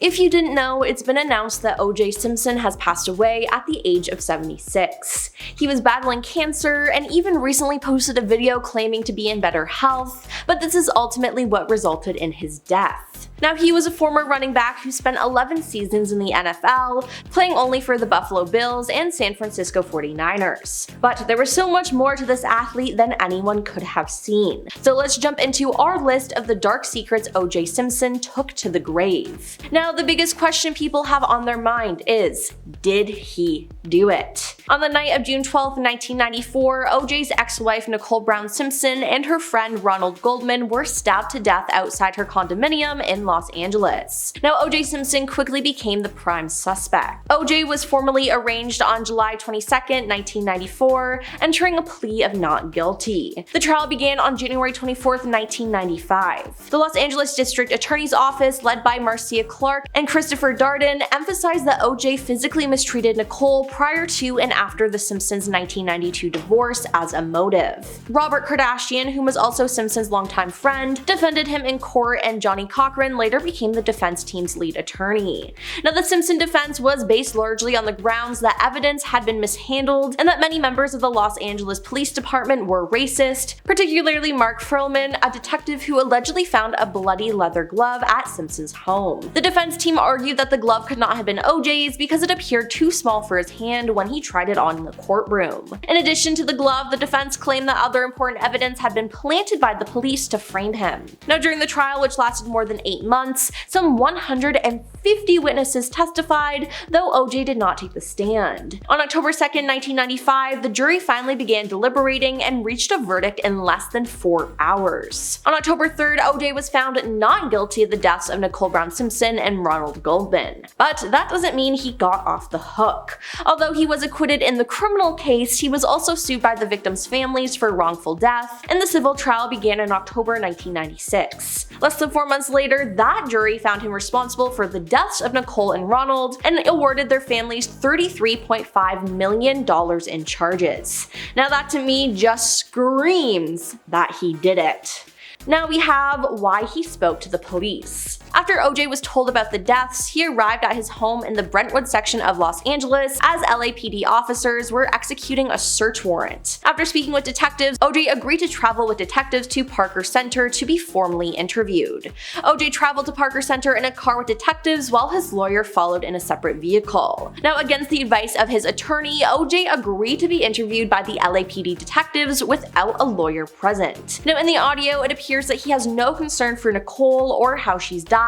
If you didn't know, it's been announced that O.J. Simpson has passed away at the age of 76. He was battling cancer and even recently posted a video claiming to be in better health, but this is ultimately what resulted in his death. Now, he was a former running back who spent 11 seasons in the NFL, playing only for the Buffalo Bills and San Francisco 49ers. But there was so much more to this athlete than anyone could have seen. So let's jump into our list of the dark secrets O.J. Simpson took to the grave. Now, the biggest question people have on their mind is, did he do it? On the night of June 12, 1994, O.J.'s ex-wife Nicole Brown Simpson and her friend Ronald Goldman were stabbed to death outside her condominium in Los Angeles. Now, O.J. Simpson quickly became the prime suspect. O.J. was formally arraigned on July 22, 1994, entering a plea of not guilty. The trial began on January 24, 1995. The Los Angeles District Attorney's Office, led by Marcia Clark and Christopher Darden, emphasized that O.J. physically mistreated Nicole prior to and after the Simpsons' 1992 divorce as a motive. Robert Kardashian, who was also Simpson's longtime friend, defended him in court, and Johnny Cochran later became the defense team's lead attorney. Now, the Simpson defense was based largely on the grounds that evidence had been mishandled and that many members of the Los Angeles Police Department were racist, particularly Mark Furlman, a detective who allegedly found a bloody leather glove at Simpson's home. The defense team argued that the glove could not have been O.J.'s because it appeared too small for his hand when he tried it on in the courtroom. In addition to the glove, the defense claimed that other important evidence had been planted by the police to frame him. Now, during the trial, which lasted more than 8 months, some 150 witnesses testified, though O.J. did not take the stand. On October 2, 1995, the jury finally began deliberating and reached a verdict in less than 4 hours. On October 3rd, O.J. was found not guilty of the deaths of Nicole Brown Simpson and Ronald Goldman. But that doesn't mean he got off the hook. Although he was acquitted in the criminal case, he was also sued by the victims' families for wrongful death, and the civil trial began in October 1996. Less than 4 months later, that jury found him responsible for the deaths of Nicole and Ronald and awarded their families $33.5 million in charges. Now, that to me just screams that he did it. Now we have why he spoke to the police. After O.J. was told about the deaths, he arrived at his home in the Brentwood section of Los Angeles as LAPD officers were executing a search warrant. After speaking with detectives, O.J. agreed to travel with detectives to Parker Center to be formally interviewed. O.J. traveled to Parker Center in a car with detectives while his lawyer followed in a separate vehicle. Now, against the advice of his attorney, O.J. agreed to be interviewed by the LAPD detectives without a lawyer present. Now, in the audio, it appears that he has no concern for Nicole or how she's died,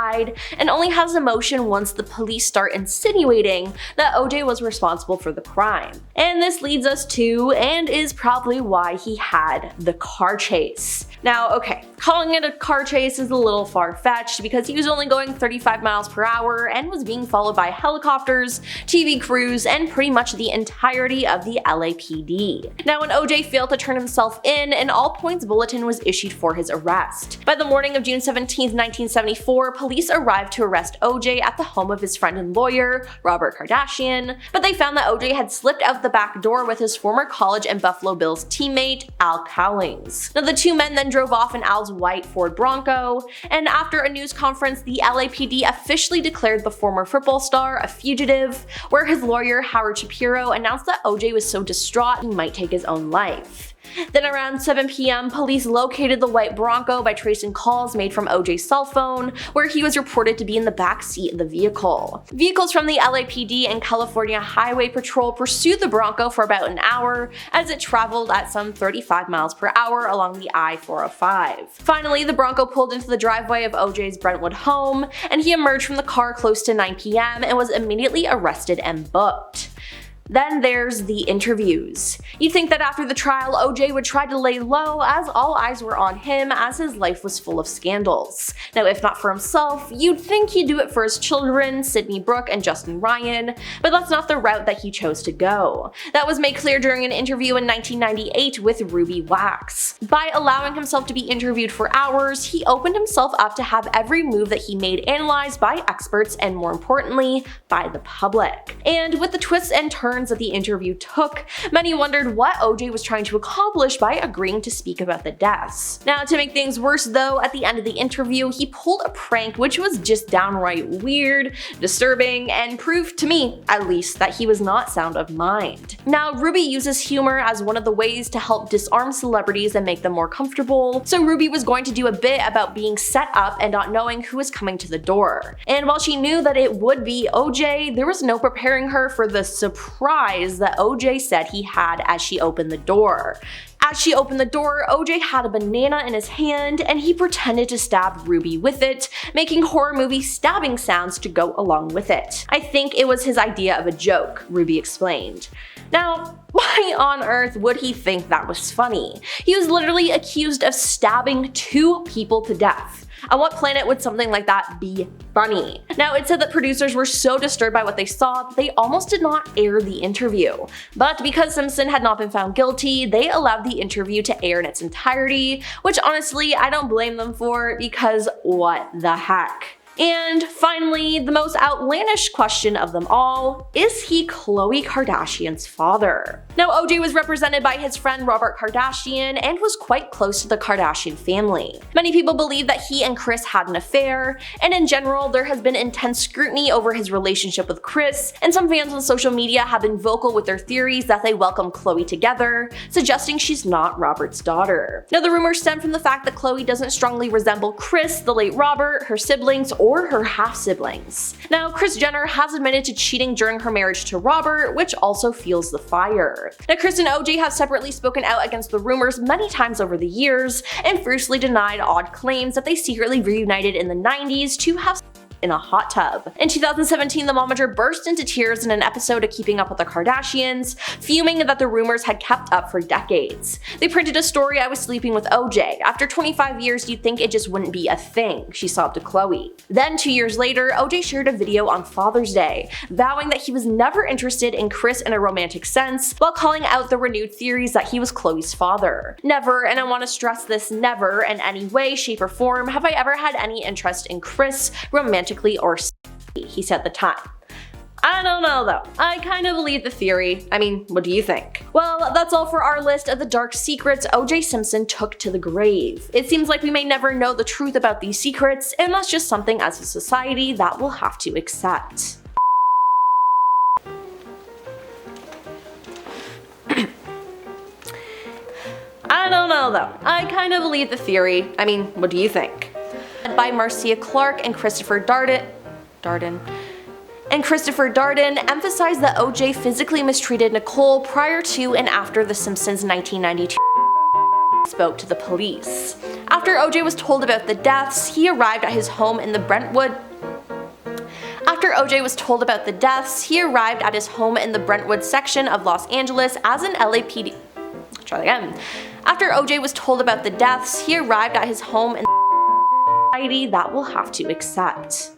and only has emotion once the police start insinuating that O.J. was responsible for the crime. And this leads us to, and is probably why he had the car chase. Now, okay, calling it a car chase is a little far-fetched because he was only going 35 miles per hour and was being followed by helicopters, TV crews, and pretty much the entirety of the LAPD. Now, when O.J. failed to turn himself in, an all-points bulletin was issued for his arrest. By the morning of June 17, 1974, police arrived to arrest O.J. at the home of his friend and lawyer, Robert Kardashian, but they found that O.J. had slipped out the back door with his former college and Buffalo Bills teammate, Al Cowlings. Now, the two men then drove off in Al's white Ford Bronco, and after a news conference, the LAPD officially declared the former football star a fugitive, where his lawyer, Howard Shapiro, announced that O.J. was so distraught he might take his own life. Then around 7 p.m., police located the white Bronco by tracing calls made from O.J.'s cell phone, where he was reported to be in the back seat of the vehicle. Vehicles from the LAPD and California Highway Patrol pursued the Bronco for about an hour as it traveled at some 35 miles per hour along the I-405. Finally, the Bronco pulled into the driveway of O.J.'s Brentwood home, and he emerged from the car close to 9 p.m. and was immediately arrested and booked. Then there's the interviews. You'd think that after the trial, O.J. would try to lay low as all eyes were on him as his life was full of scandals. Now, if not for himself, you'd think he'd do it for his children, Sydney Brooke and Justin Ryan, but that's not the route that he chose to go. That was made clear during an interview in 1998 with Ruby Wax. By allowing himself to be interviewed for hours, he opened himself up to have every move that he made analyzed by experts and, more importantly, by the public. And with the twists and turns turns that the interview took, many wondered what OJ was trying to accomplish by agreeing to speak about the deaths. Now, to make things worse though, at the end of the interview, he pulled a prank which was just downright weird, disturbing, and proved to me, at least, that he was not sound of mind. Now, Ruby uses humor as one of the ways to help disarm celebrities and make them more comfortable, so Ruby was going to do a bit about being set up and not knowing who was coming to the door. And while she knew that it would be OJ, there was no preparing her for the surprise that OJ said he had as she opened the door. As she opened the door, OJ had a banana in his hand and he pretended to stab Ruby with it, making horror movie stabbing sounds to go along with it. I think it was his idea of a joke, Ruby explained. Now, why on earth would he think that was funny? He was literally accused of stabbing 2 people to death. On what planet would something like that be funny? Now, it said that producers were so disturbed by what they saw that they almost did not air the interview. But because Simpson had not been found guilty, they allowed the interview to air in its entirety, which honestly, I don't blame them for, because what the heck? And finally, the most outlandish question of them all, is he Khloe Kardashian's father? Now, OJ was represented by his friend Robert Kardashian and was quite close to the Kardashian family. Many people believe that he and Kris had an affair, and in general, there has been intense scrutiny over his relationship with Kris, and some fans on social media have been vocal with their theories that they welcome Khloe together, suggesting she's not Robert's daughter. Now, the rumors stem from the fact that Khloe doesn't strongly resemble Kris, the late Robert, her siblings, or her half-siblings. Now, Kris Jenner has admitted to cheating during her marriage to Robert, which also fuels the fire. Now, Kris and OJ have separately spoken out against the rumors many times over the years, and fiercely denied odd claims that they secretly reunited in the 90s to have in a hot tub. In 2017, the momager burst into tears in an episode of Keeping Up with the Kardashians, fuming that the rumors had kept up for decades. They printed a story, "I was sleeping with OJ. After 25 years, you'd think it just wouldn't be a thing," she sobbed to Khloe. Then 2 years later, OJ shared a video on Father's Day, vowing that he was never interested in Kris in a romantic sense, while calling out the renewed theories that he was Khloe's father. Never, and I want to stress this, never in any way, shape, or form have I ever had any interest in Kris, romantically or sexually, he said at the time. I don't know though. I kind of believe the theory. I mean, what do you think? Well, that's all for our list of the dark secrets OJ Simpson took to the grave. It seems like we may never know the truth about these secrets, and that's just something as a society that we'll have to accept. I don't know though. I kind of believe the theory. I mean, what do you think? By Marcia Clark and Christopher Darden emphasized that OJ physically mistreated Nicole prior to and after The Simpsons' 1992 spoke to the police. After OJ was told about the deaths, he arrived at his home in the Brentwood section of Los Angeles as an LAPD. After OJ was told about the deaths, he arrived at his home in that we'll have to accept.